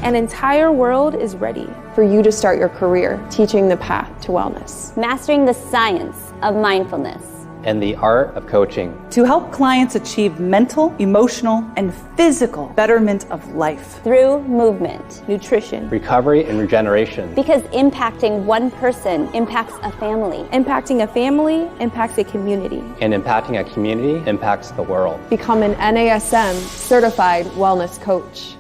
An entire world is ready for you to start your career teaching the path to wellness. Mastering the science of mindfulness. And the art of coaching. To help clients achieve mental, emotional, and physical betterment of life. Through movement, nutrition, recovery, and regeneration. Because impacting one person impacts a family. Impacting a family impacts a community. And impacting a community impacts the world. Become an NASM certified wellness coach.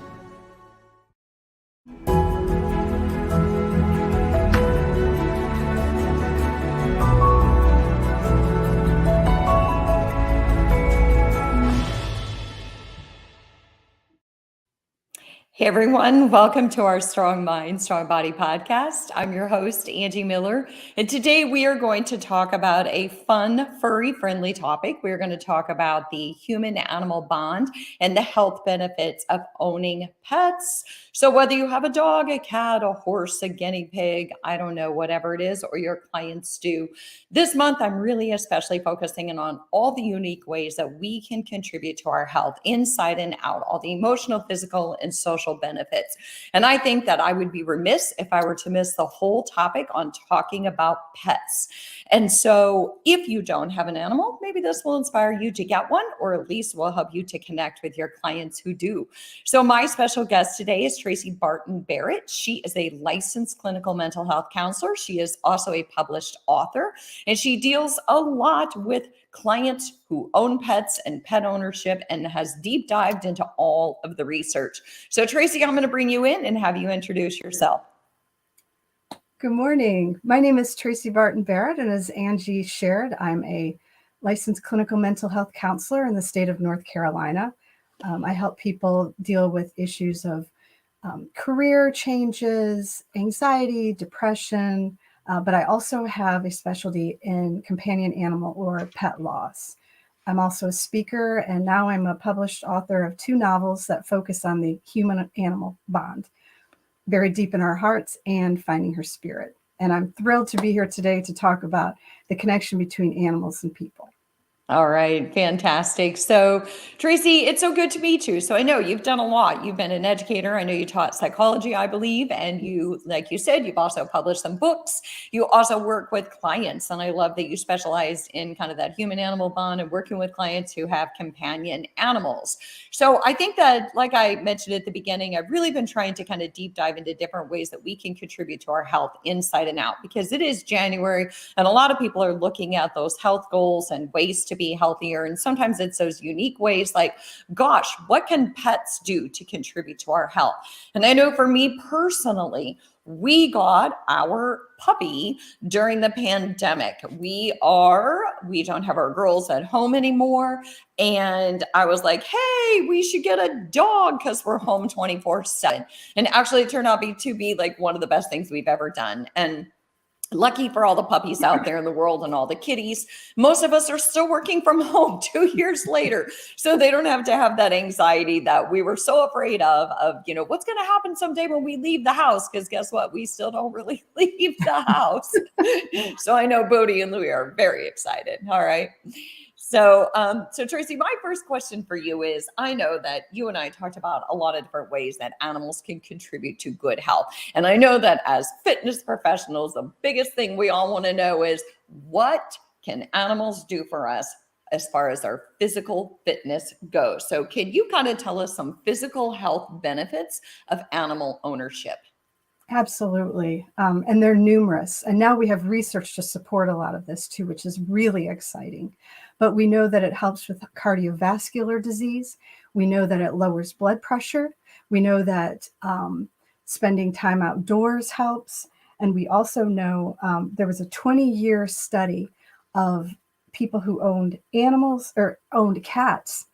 Hey everyone, welcome to our Strong Mind, Strong Body podcast. I'm your host, Angie Miller, and today we are going to talk about a fun, furry-friendly topic. We're going to talk about the human-animal bond and the health benefits of owning pets. So whether you have a dog, a cat, a horse, a guinea pig, I don't know, whatever it is, or your clients do, this month I'm really especially focusing in on all the unique ways that we can contribute to our health inside and out, all the emotional, physical, and social benefits. And I think that I would be remiss if I were to miss the whole topic on talking about pets. And so if you don't have an animal, maybe this will inspire you to get one, or at least will help you to connect with your clients who do. So my special guest today is Tracy Barton Barrett. She is a licensed clinical mental health counselor. She is also a published author, and she deals a lot with clients who own pets and pet ownership and has deep dived into all of the research. So Tracy, I'm going to bring you in and have you introduce yourself. Good morning. My name is Tracy Barton Barrett, and as Angie shared, I'm a licensed clinical mental health counselor in the state of North Carolina. I help people deal with issues of career changes, anxiety, depression, but I also have a specialty in companion animal or pet loss. I'm also a speaker, and now I'm a published author of 2 novels that focus on the human-animal bond, buried deep in our hearts and finding her spirit. And I'm thrilled to be here today to talk about the connection between animals and people. All right, fantastic. So Tracy, it's so good to meet you. So I know you've done a lot. You've been an educator. I know you taught psychology, I believe. And you, like you said, you've also published some books. You also work with clients. And I love that you specialized in kind of that human animal bond and working with clients who have companion animals. So I think that, like I mentioned at the beginning, I've really been trying to kind of deep dive into different ways that we can contribute to our health inside and out, because it is January and a lot of people are looking at those health goals and ways to be healthier. And sometimes it's those unique ways like, gosh, what can pets do to contribute to our health? And I know for me personally, we got our puppy during the pandemic. We don't have our girls at home anymore. And I was like, hey, we should get a dog because we're home 24/7. And actually it turned out to be like one of the best things we've ever done. And lucky for all the puppies out there in the world and all the kitties, most of us are still working from home 2 years later. So they don't have to have that anxiety that we were so afraid of, what's going to happen someday when we leave the house? Because guess what? We still don't really leave the house. So I know Bodie and Louie are very excited. All right. So Tracy, my first question for you is, I know that you and I talked about a lot of different ways that animals can contribute to good health. And I know that as fitness professionals, the biggest thing we all want to know is, what can animals do for us as far as our physical fitness goes? So can you kind of tell us some physical health benefits of animal ownership? Absolutely. And they're numerous. And now we have research to support a lot of this too, which is really exciting. But we know that it helps with cardiovascular disease. We know that it lowers blood pressure. We know that spending time outdoors helps. And we also know there was a 20-year study of people who owned animals or owned cats.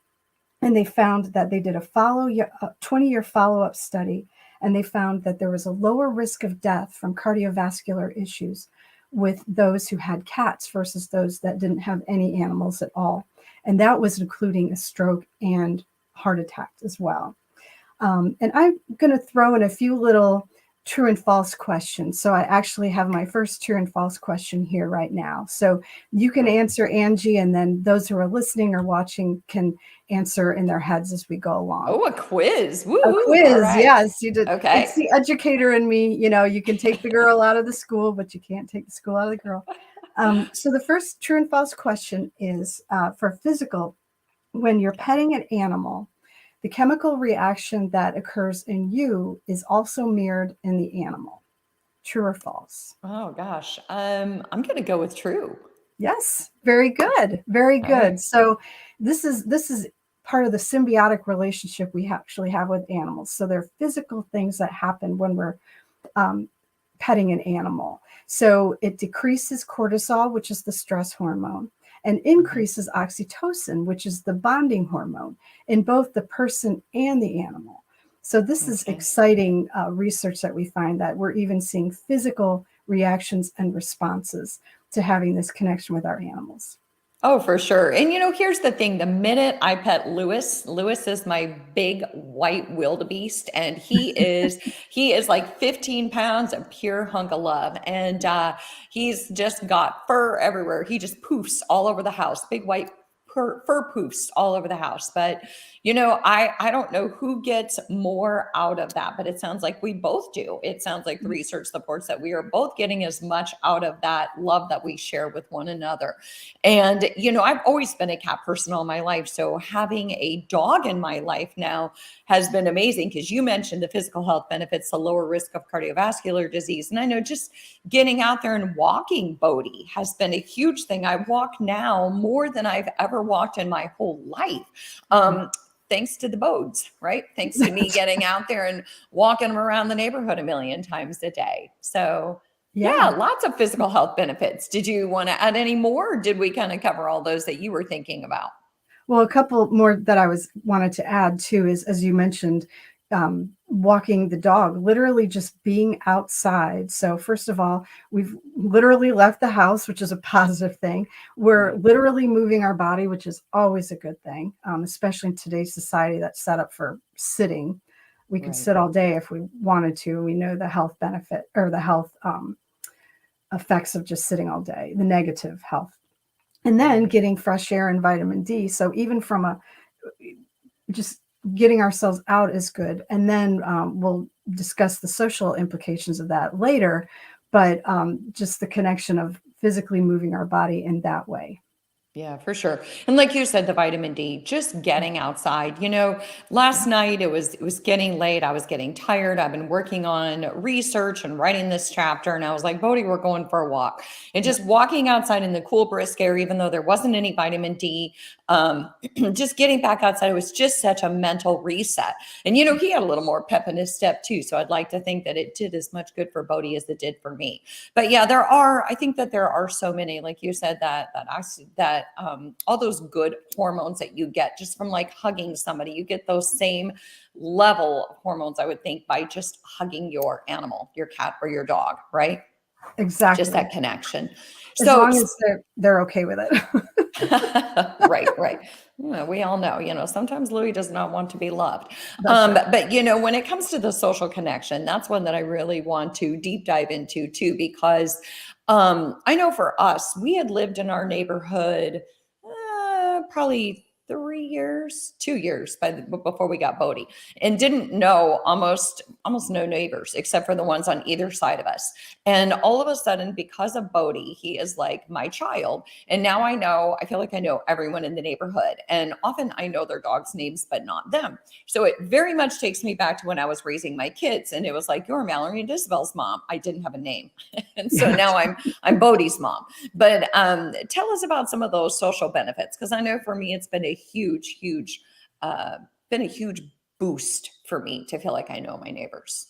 And they found that they did a 20-year follow-up study. And they found that there was a lower risk of death from cardiovascular issues with those who had cats versus those that didn't have any animals at all. And that was including a stroke and heart attack as well. And I'm going to throw in a few little true and false question. So I actually have my first true and false question here right now. So you can answer, Angie, and then those who are listening or watching can answer in their heads as we go along. Oh, a quiz. Woo. A quiz, All right. yes, you did. Okay. It's the educator in me. You can take the girl out of the school, but you can't take the school out of the girl. So the first true and false question is for physical. When you're petting an animal, the chemical reaction that occurs in you is also mirrored in the animal. True or false? Oh gosh. I'm going to go with true. Yes, very good. Very good. Right. So this is part of the symbiotic relationship we actually have with animals. So there are physical things that happen when we're petting an animal. So it decreases cortisol, which is the stress hormone, and increases oxytocin, which is the bonding hormone, in both the person and the animal. So this is exciting research that we find that we're even seeing physical reactions and responses to having this connection with our animals. Oh, for sure. And here's the thing. The minute I pet Lewis is my big white wildebeest, and he is like 15 pounds of pure hunk of love. And he's just got fur everywhere. He just poofs all over the house, big white fur poofs all over the house. But I don't know who gets more out of that, but it sounds like we both do. It sounds like the research supports that we are both getting as much out of that love that we share with one another. And, I've always been a cat person all my life. So having a dog in my life now has been amazing, because you mentioned the physical health benefits, the lower risk of cardiovascular disease. And I know just getting out there and walking Bodhi has been a huge thing. I walk now more than I've ever walked in my whole life. Thanks to the bodes, right? Thanks to me getting out there and walking around the neighborhood a million times a day. So yeah, lots of physical health benefits. Did you want to add any more, or did we kind of cover all those that you were thinking about? Well, a couple more that I wanted to add too is, as you mentioned, walking the dog, literally just being outside. So first of all, we've literally left the house, which is a positive thing. We're literally moving our body, which is always a good thing, especially in today's society that's set up for sitting. We could sit all day if we wanted to. We know the health benefit, or the health effects of just sitting all day, the negative health. And then getting fresh air and vitamin D. So even from just getting ourselves out is good. And then we'll discuss the social implications of that later, but just the connection of physically moving our body in that way. Yeah, for sure. And like you said, the vitamin D, just getting outside. Last night it was getting late. I was getting tired. I've been working on research and writing this chapter. And I was like, Bodhi, we're going for a walk. And just walking outside in the cool, brisk air, even though there wasn't any vitamin D, just getting back outside, it was just such a mental reset. And, he had a little more pep in his step too. So I'd like to think that it did as much good for Bodhi as it did for me. But yeah, I think that there are so many, like you said, that all those good hormones that you get just from like hugging somebody. You get those same level of hormones, I would think, by just hugging your animal, your cat or your dog, right? Exactly. Just that connection. As long as they're okay with it. Right. We all know, sometimes Louis does not want to be loved. But when it comes to the social connection, that's one that I really want to deep dive into too, because I know for us, we had lived in our neighborhood probably 2 years before we got Bodhi, and didn't know almost no neighbors except for the ones on either side of us. And all of a sudden, because of Bodhi, he is like my child. And now I feel like I know everyone in the neighborhood. And often I know their dogs' names, but not them. So it very much takes me back to when I was raising my kids. And it was like, you're Mallory and Isabel's mom. I didn't have a name. And so now I'm Bodhi's mom. But tell us about some of those social benefits, because I know for me, it's been a huge boost for me to feel like I know my neighbors.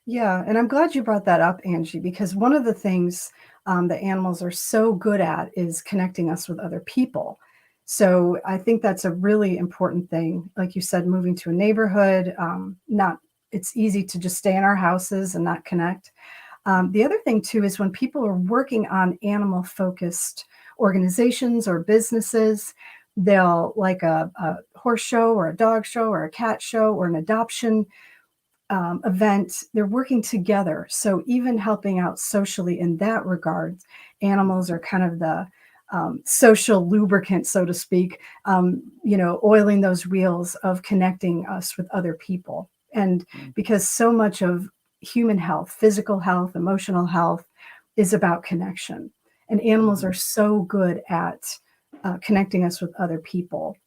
Yeah, and I'm glad you brought that up, Angie, because one of the things that animals are so good at is connecting us with other people. So I think that's a really important thing. Like you said, moving to a neighborhood, it's easy to just stay in our houses and not connect. The other thing too is when people are working on animal-focused organizations or businesses, they'll like a horse show or a dog show or a cat show or an adoption event, they're working together. So even helping out socially in that regard, animals are kind of the social lubricant, so to speak, oiling those wheels of connecting us with other people. And because so much of human health, physical health, emotional health is about connection. And animals are so good at connecting us with other people.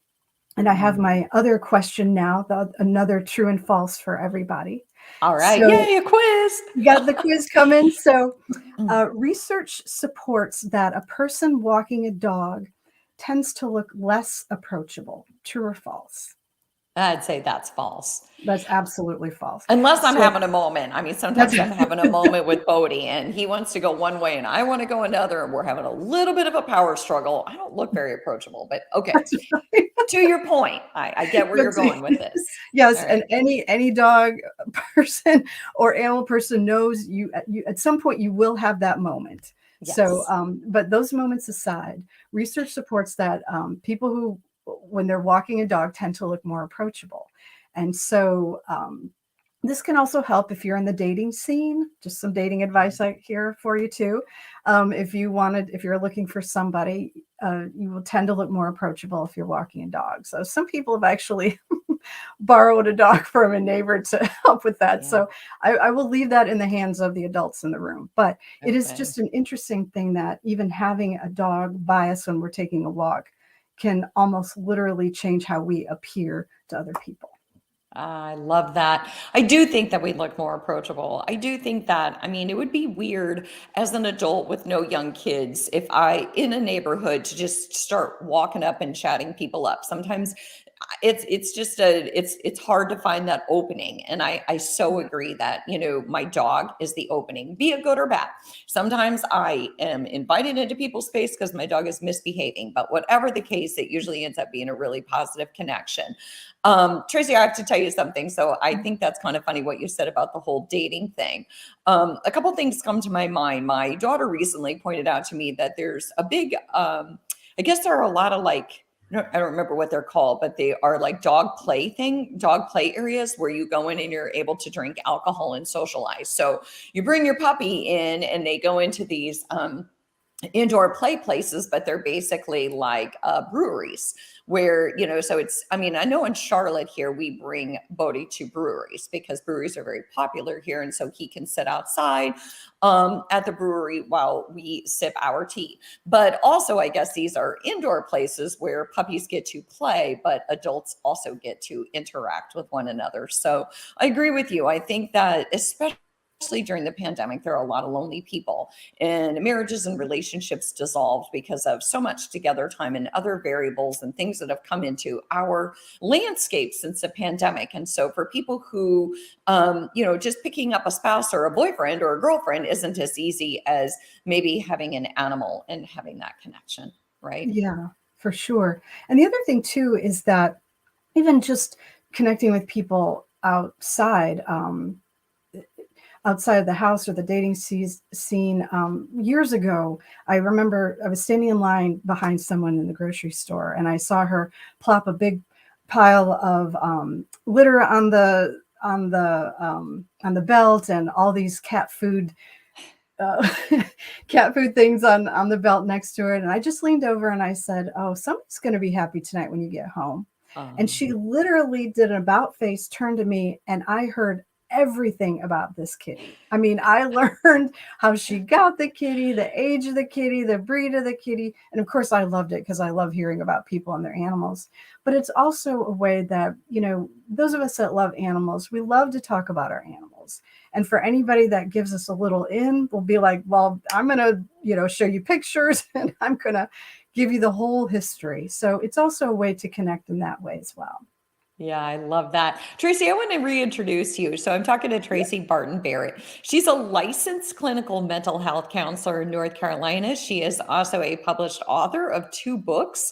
And I have my other question now, another true and false for everybody. All right. So Yay, a quiz. you got the quiz coming. So research supports that a person walking a dog tends to look less approachable. True or false? I'd say that's false. That's absolutely false. Unless I'm So- having a moment. I mean, sometimes I'm having a moment with Bodhi and he wants to go one way and I want to go another, and we're having a little bit of a power struggle. I don't look very approachable, but okay. To your point, I get where you're going with this. Yes, All right. and any dog person or animal person knows you at some point you will have that moment. So, Yes. but those moments aside, research supports that people who, when they're walking a dog, tend to look more approachable. And so this can also help if you're in the dating scene. Just some dating advice here for you too. If you're looking for somebody, you will tend to look more approachable if you're walking a dog. So some people have actually borrowed a dog from a neighbor to help with that. Yeah. So I will leave that in the hands of the adults in the room. But it is Okay. just an interesting thing that even having a dog by us when we're taking a walk can almost literally change how we appear to other people. I love that. I do think that we look more approachable. I do think that, I mean, it would be weird as an adult with no young kids if I, in a neighborhood, to just start walking up and chatting people up. Sometimes it's hard to find that opening. And I so agree that, my dog is the opening, be it good or bad. Sometimes I am invited into people's space because my dog is misbehaving, but whatever the case, it usually ends up being a really positive connection. Tracy, I have to tell you something. So I think that's kind of funny what you said about the whole dating thing. A couple things come to my mind. My daughter recently pointed out to me that there's a big, I guess there are a lot of I don't remember what they're called, but they are like dog play areas where you go in and you're able to drink alcohol and socialize. So you bring your puppy in and they go into these, indoor play places, but they're basically like breweries where, so I know in Charlotte here, we bring Bodhi to breweries because breweries are very popular here. And so he can sit outside at the brewery while we sip our tea. But also, I guess these are indoor places where puppies get to play, but adults also get to interact with one another. So I agree with you. I think that especially during the pandemic, there are a lot of lonely people and marriages and relationships dissolved because of so much together time and other variables and things that have come into our landscape since the pandemic. And so for people who, just picking up a spouse or a boyfriend or a girlfriend isn't as easy as maybe having an animal and having that connection, right? Yeah, for sure. And the other thing too is that even just connecting with people outside of the house or the dating scene. Years ago, I remember I was standing in line behind someone in the grocery store, and I saw her plop a big pile of litter on the belt, and all these cat food things on the belt next to it. And I just leaned over and I said, "Oh, somebody's going to be happy tonight when you get home." And she literally did an about face, turned to me, and I heard everything about this kitty. I mean, I learned how she got the kitty, the age of the kitty, the breed of the kitty. And of course, I loved it because I love hearing about people and their animals. But it's also a way that, those of us that love animals, we love to talk about our animals. And for anybody that gives us a little in, we'll be like, well, I'm going to, show you pictures and I'm going to give you the whole history. So it's also a way to connect in that way as well. Yeah, I love that. Tracy, I want to reintroduce you. So I'm talking to Tracy Barton Barrett. She's a licensed clinical mental health counselor in North Carolina. She is also a published author of 2 books.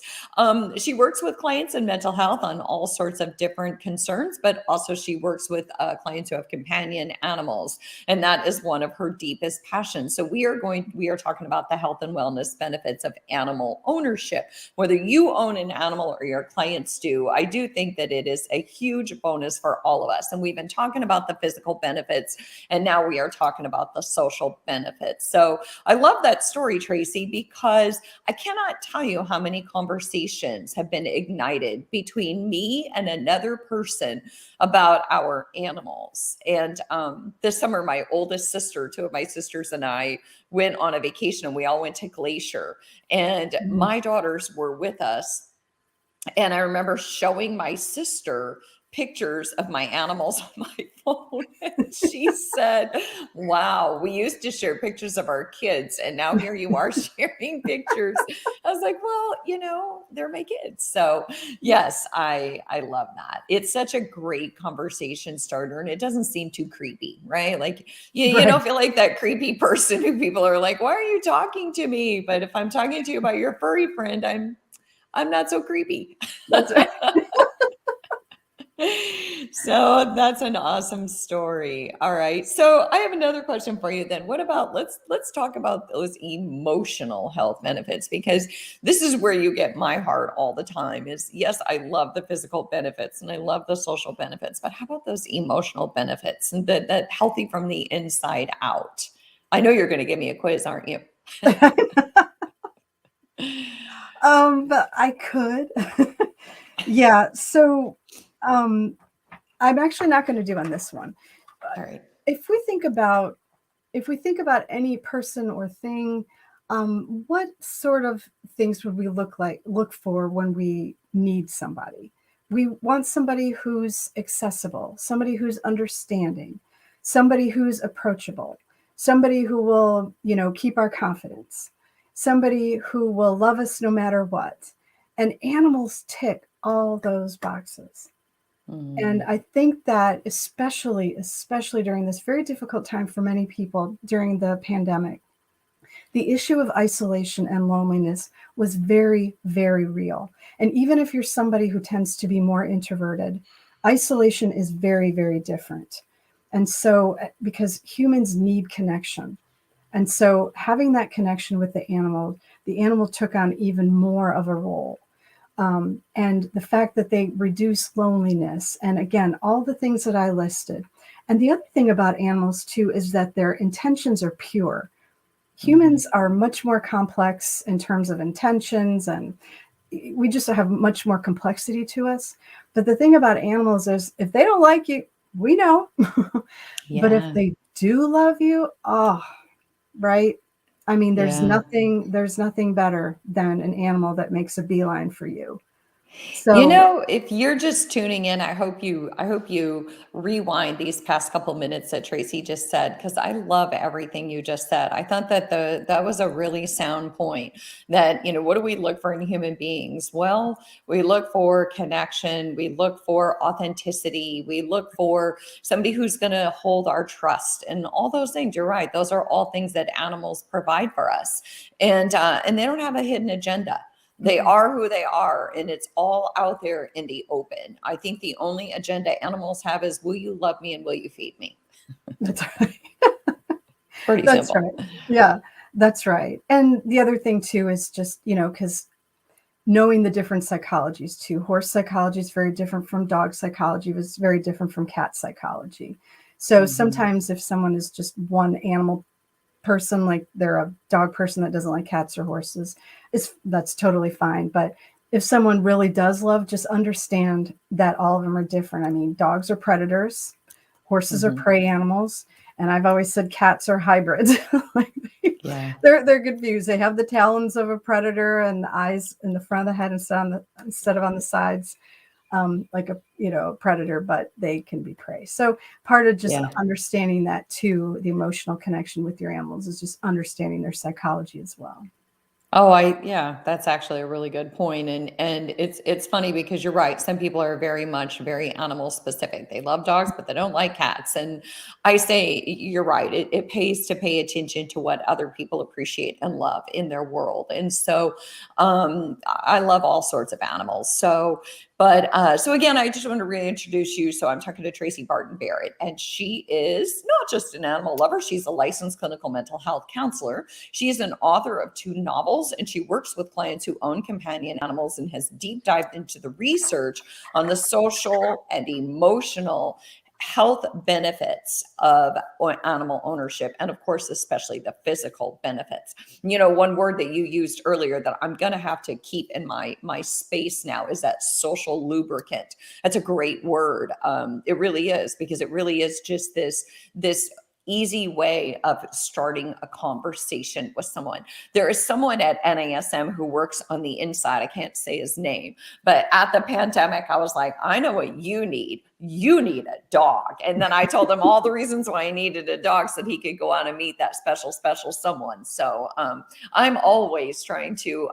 She works with clients in mental health on all sorts of different concerns, but also she works with clients who have companion animals. And that is one of her deepest passions. So we are talking about the health and wellness benefits of animal ownership. Whether you own an animal or your clients do, I do think that it is is a huge bonus for all of us. And we've been talking about the physical benefits, and now we are talking about the social benefits. So I love that story, Tracy, because I cannot tell you how many conversations have been ignited between me and another person about our animals. And this summer, my oldest sister, two of my sisters and I went on a vacation, and we all went to Glacier, and my daughters were with us. And I remember showing my sister pictures of my animals on my phone. And she said, wow, we used to share pictures of our kids, and now here you are sharing pictures. I was like, well, they're my kids. So yes, I love that. It's such a great conversation starter, and it doesn't seem too creepy, right? Like you don't feel like that creepy person who people are like, why are you talking to me? But if I'm talking to you about your furry friend, I'm not so creepy. That's right. So that's an awesome story. All right. So I have another question for you then. What about, let's talk about those emotional health benefits, because this is where you get my heart all the time is, yes, I love the physical benefits and I love the social benefits, but how about those emotional benefits and that healthy from the inside out? I know you're going to give me a quiz, aren't you? But I could. Yeah. So I'm actually not going to do on this one. All right. If we think about any person or thing, what sort of things would we look for when we need somebody? We want somebody who's accessible, somebody who's understanding, somebody who's approachable, somebody who will, keep our confidence, somebody who will love us no matter what. And animals tick all those boxes. And I think that especially during this very difficult time for many people during the pandemic, the issue of isolation and loneliness was very, very real. And even if you're somebody who tends to be more introverted, isolation is very, very different. And so, because humans need connection. And so having that connection with the animal took on even more of a role. And the fact that they reduce loneliness, and again, all the things that I listed. And the other thing about animals too is that their intentions are pure. Humans are much more complex in terms of intentions, and we just have much more complexity to us. But the thing about animals is if they don't like you, we know. But if they do love you, right? I mean, there's nothing better than an animal that makes a beeline for you. So, if you're just tuning in, I hope you rewind these past couple minutes that Tracy just said, because I love everything you just said. I thought that that was a really sound point that, what do we look for in human beings? Well, we look for connection. We look for authenticity. We look for somebody who's going to hold our trust and all those things. You're right. Those are all things that animals provide for us. And they don't have a hidden agenda. They are who they are, and it's all out there in the open. I think the only agenda animals have is, will you love me and will you feed me? That's right. Pretty That's simple. right. Yeah, that's right. And the other thing too is just, because knowing the different psychologies too. Horse psychology is very different from dog psychology, was very different from cat psychology. So sometimes if someone is just one animal person, like they're a dog person that doesn't like cats or horses, that's totally fine. But if someone really does love, just understand that all of them are different. I mean, dogs are predators, horses are prey animals, and I've always said cats are hybrids. They're confused. They have the talons of a predator and the eyes in the front of the head instead of on the sides, like a predator, but they can be prey. So part of just understanding that too, the emotional connection with your animals, is just understanding their psychology as well. Oh, that's actually a really good point. And it's funny because you're right. Some people are very animal specific. They love dogs, but they don't like cats. And I say, you're right. It pays to pay attention to what other people appreciate and love in their world. And so I love all sorts of animals. So But so again, I just want to reintroduce you. So I'm talking to Tracy Barton Barrett, and she is not just an animal lover. She's a licensed clinical mental health counselor. She is an author of 2 novels, and she works with clients who own companion animals and has deep dived into the research on the social and emotional health benefits of animal ownership, and of course, especially the physical benefits. One word that you used earlier that I'm going to have to keep in my space now is that social lubricant. That's a great word. It really is, because it really is just this easy way of starting a conversation with someone. There is someone at NASM who works on the inside. I can't say his name, but at the pandemic, I was like, I know what you need. You need a dog. And then I told him all the reasons why I needed a dog so that he could go out and meet that special someone. So I'm always trying to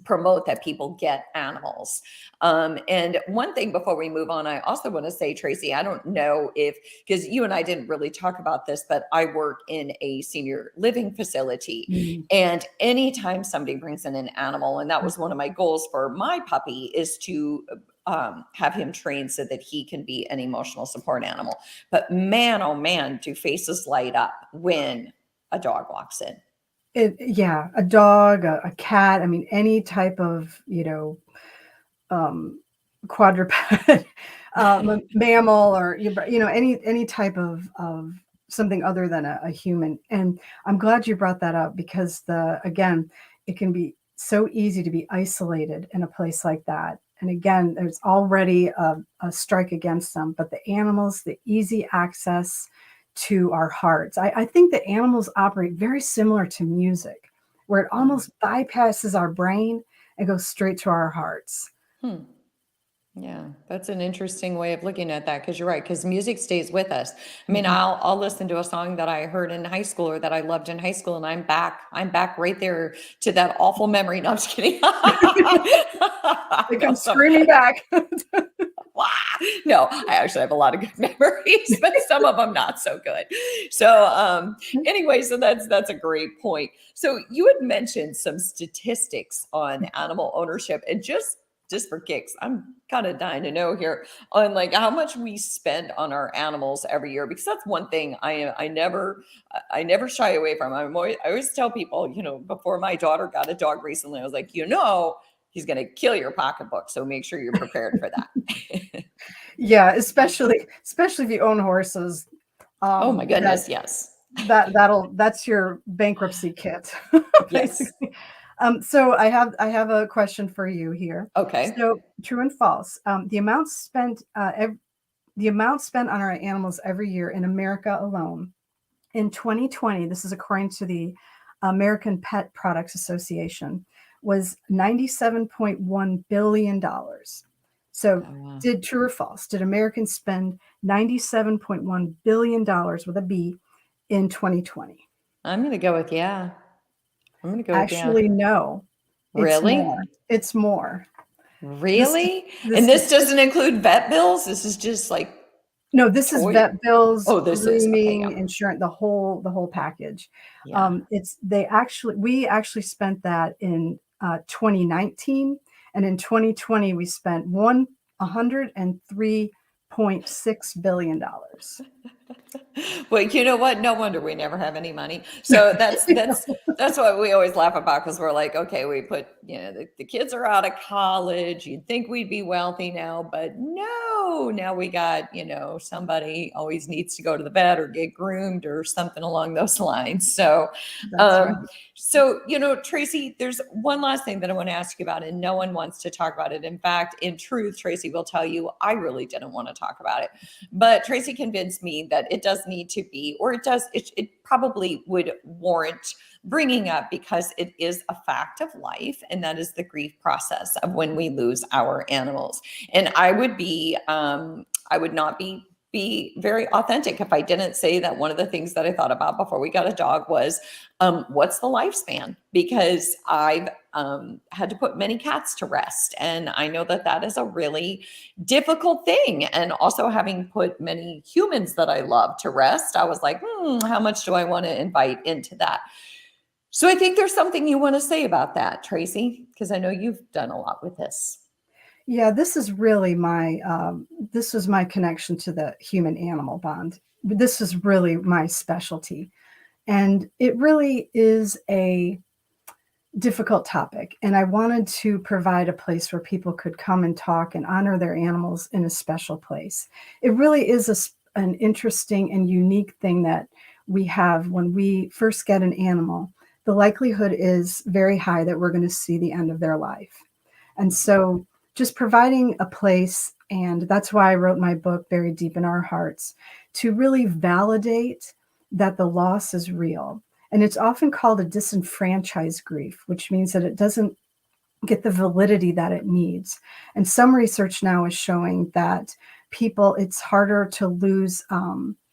promote that people get animals. And one thing before we move on, I also want to say, Tracy, I don't know because you and I didn't really talk about this, but I work in a senior living facility. Mm-hmm. And anytime somebody brings in an animal, and that was one of my goals for my puppy, is to have him trained so that he can be an emotional support animal. But man, oh man, do faces light up when a dog walks in. A dog, a cat. I mean, any type of, quadruped, mammal, or, any type of something other than a human. And I'm glad you brought that up, because again, it can be so easy to be isolated in a place like that. And again, there's already a strike against them, but the animals, the easy access to our hearts. I think that animals operate very similar to music, where it almost bypasses our brain and goes straight to our hearts. Yeah, that's an interesting way of looking at that, because you're right, because music stays with us. I mean, I'll listen to a song that I heard in high school or that I loved in high school, and I'm back right there to that awful memory. No, I'm just kidding. They come screaming back. No, I actually have a lot of good memories, but some of them not so good. So anyway, so that's a great point. So you had mentioned some statistics on animal ownership, and just for kicks, I'm kind of dying to know here on like how much we spend on our animals every year, because that's one thing I never shy away from. I always tell people, before my daughter got a dog recently, I was like, he's going to kill your pocketbook. So make sure you're prepared for that. Yeah, especially if you own horses. Oh my goodness, yes. That's your bankruptcy kit. Yes. So I have a question for you here. Okay. So true and false. The amount spent on our animals every year in America alone in 2020, this is according to the American Pet Products Association, was $97.1 billion. So did true or false? Did Americans spend $97.1 billion with a B in 2020? I'm going to go with yeah. I'm going to go Actually, with yeah. no. Really? It's more. Really? This doesn't include vet bills? This is just like no, this is vet bills, this grooming, is okay, insurance, the whole package. Yeah. We actually spent that in 2019, and in 2020 we spent $103.6 billion. Well, you know what? No wonder we never have any money. So that's what we always laugh about, because we're like, okay, we put, the kids are out of college. You'd think we'd be wealthy now, but no, now we got, somebody always needs to go to the vet or get groomed or something along those lines. So, right. So, Tracy, there's one last thing that I want to ask you about, and no one wants to talk about it. In fact, in truth, Tracy will tell you, I really didn't want to talk about it, but Tracy convinced me that it does need to be, or it probably would warrant bringing up, because it is a fact of life, and that is the grief process of when we lose our animals. And I would not be very authentic if I didn't say that one of the things that I thought about before we got a dog was, what's the lifespan? Because I've had to put many cats to rest, and I know that is a really difficult thing. And also, having put many humans that I love to rest, I was like, how much do I want to invite into that? So I think there's something you want to say about that, Tracy, because I know you've done a lot with this. Yeah, this is really my this was my connection to the human animal bond. This is really my specialty. And it really is a difficult topic. And I wanted to provide a place where people could come and talk and honor their animals in a special place. It really is an interesting and unique thing that we have when we first get an animal. The likelihood is very high that we're going to see the end of their life. And so just providing a place, and that's why I wrote my book, Buried Deep in Our Hearts, to really validate that the loss is real. And it's often called a disenfranchised grief, which means that it doesn't get the validity that it needs. And some research now is showing that it's harder to lose,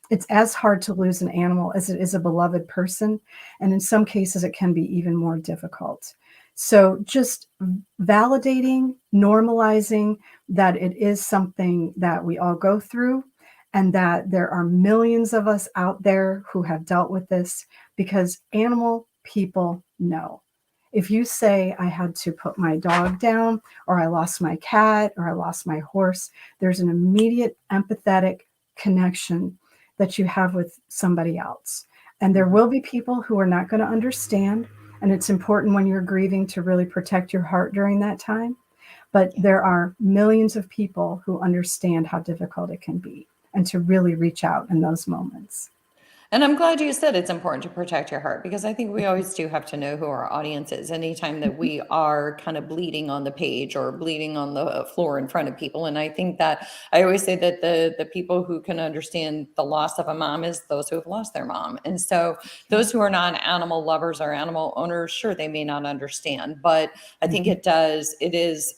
it's as hard to lose an animal as it is a beloved person. And in some cases, it can be even more difficult. So just validating, normalizing that it is something that we all go through, and that there are millions of us out there who have dealt with this, because animal people know. If you say, I had to put my dog down, or I lost my cat, or I lost my horse, there's an immediate empathetic connection that you have with somebody else. And there will be people who are not going to understand. And it's important when you're grieving to really protect your heart during that time. But there are millions of people who understand how difficult it can be, and to really reach out in those moments. And I'm glad you said it's important to protect your heart, because I think we always do have to know who our audience is. Anytime that we are kind of bleeding on the page or bleeding on the floor in front of people. And I think that I always say that the people who can understand the loss of a mom is those who have lost their mom. And so those who are not animal lovers or animal owners, sure, they may not understand, but I think it is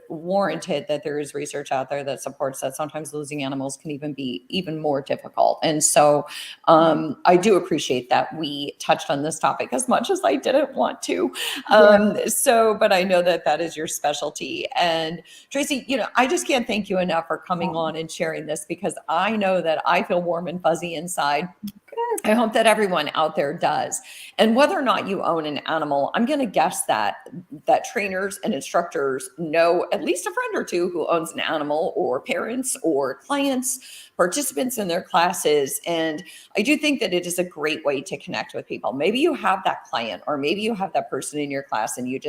warranted that there is research out there that supports that sometimes losing animals can even be even more difficult. And so I do appreciate that we touched on this topic as much as I didn't want to. But I know that that is your specialty. And Tracy, I just can't thank you enough for coming on and sharing this, because I know that I feel warm and fuzzy inside. I hope that everyone out there does. And whether or not you own an animal, I'm going to guess that trainers and instructors know at least a friend or two who owns an animal, or parents or clients, participants in their classes. And I do think that it is a great way to connect with people. Maybe you have that client, or maybe you have that person in your class and you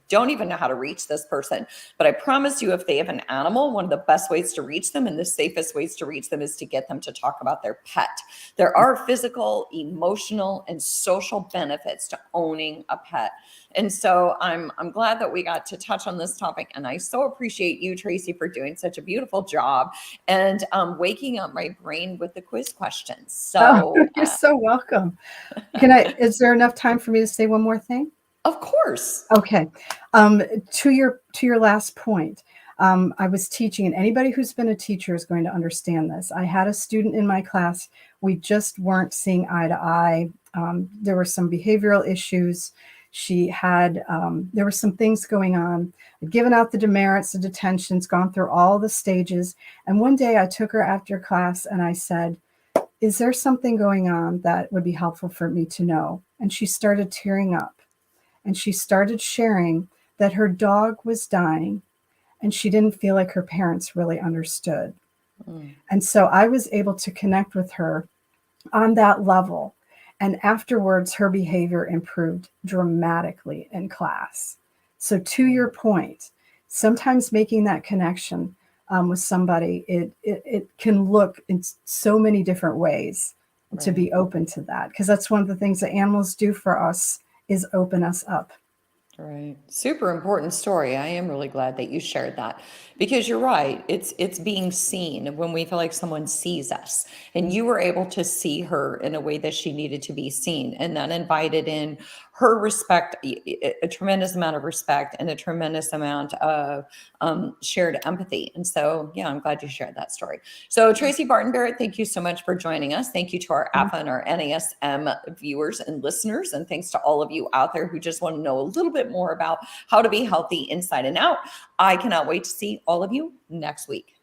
don't even know how to reach this person. But I promise you, if they have an animal, one of the best ways to reach them and the safest ways to reach them is to get them to talk about their pet. There are physical, emotional, and social benefits to owning a pet. And so I'm glad that we got to touch on this topic. And I so appreciate you, Tracy, for doing such a beautiful job and waking up my brain with the quiz questions. So you're so welcome. Is there enough time for me to say one more thing? Of course. Okay. To your last point, I was teaching, and anybody who's been a teacher is going to understand this. I had a student in my class. We just weren't seeing eye to eye. There were some behavioral issues. She had, there were some things going on. I'd given out the demerits, the detentions, gone through all the stages. And one day I took her after class and I said, is there something going on that would be helpful for me to know? And she started tearing up. And she started sharing that her dog was dying and she didn't feel like her parents really understood. And so I was able to connect with her on that level. And afterwards, her behavior improved dramatically in class. So to your point, sometimes making that connection with somebody, it can look in so many different ways to be open to that. Because that's one of the things that animals do for us, is open us up. Right. Super important story. I am really glad that you shared that, because you're right. It's being seen when we feel like someone sees us, and you were able to see her in a way that she needed to be seen, and that invited in her respect, a tremendous amount of respect and a tremendous amount of shared empathy. And so, yeah, I'm glad you shared that story. So Tracy, Barton, Barrett, thank you so much for joining us. Thank you to our AFA and our NASM viewers and listeners. And thanks to all of you out there who just want to know a little bit more about how to be healthy inside and out. I cannot wait to see all of you next week.